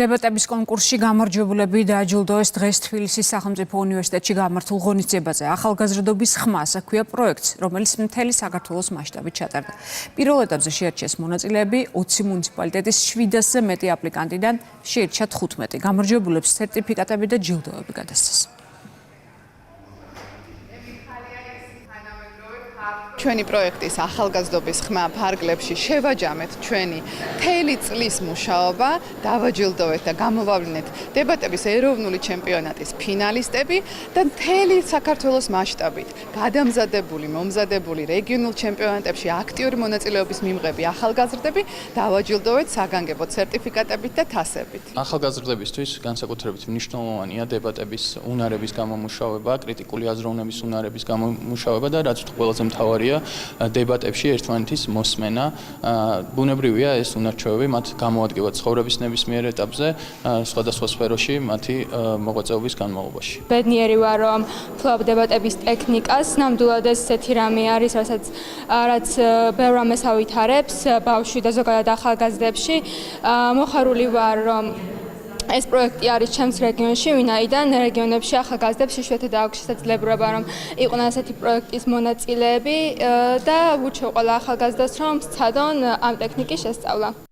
დებატების კონკურსში გამარჯვებულები დააჯილდოეს დღეს თბილისის სახელმწიფო უნივერსიტეტში გამართულ ღონისძიებაზე. ახალგაზრდობის ხმას აქვია პროექტს, რომელიც მთელი საქართველოს მასშტაბით ჩატარდა. პირველ ეტაპზე შეარჩიეს მონაწილეები 20 მუნიციპალიტეტის 700-ზე მეტი აპლიკანტიდან შეირჩა 15. გამარჯვებულებს სერტიფიკატები და ჯილდოები გადასცეს. ჩვენი პროექტის ახალგაზრდობის ხმა ფარგლებში შევაჯამეთ ჩვენი მთელი წლის მუშაობა, დავაჯილდოვეთ და გამოვავლინეთ დებატების ეროვნული ჩემპიონატის ფინალისტები და მთელი საქართველოს მასშტაბით გადამზადებული, მომზადებული რეგიონულ ჩემპიონატებში აქტიური მონაწილეობის მიმღები ახალგაზრდები დავაჯილდოვეთ საგანგებო სერტიფიკატებით და თასებით. ახალგაზრდებისთვის განსაკუთრებით მნიშვნელოვანია დებატების უნარების გამომუშავება, კრიტიკული აზროვნების უნარების გამომუშავება და რაც ყველაზე მთავარია დებატებში ერთმანეთის მოსმენა. ბუნებრივია ეს უნარჩვევები მათ გამოადგება ცხოვრების ნებისმიერ ეტაპზე, სხვადასხვა სფეროში მათი მოღვაწეობის განმავლობაში. ბედნიერი ვარ, რომ ვფლობ დებატების ტექნიკას, ნამდვილად ეს ესეთი რამე არის, რაც ბევრ რამეს ავითარებს ბავშვი და ზოგადად ახალგაზრდებში. მოხარული ვარ, რომ ეს პროექტი არის ჩემს რეგიონში, ვინაიდან რეგიონებში ახალგაზრდებს იშვიათად აქვს შესაძლებლობა, რომ იყვნენ ასეთი პროექტის მონაწილეები და ვურჩევ ყველა ახალგაზრდას, რომ სცადონ ამ ტექნიკის შესწავლა.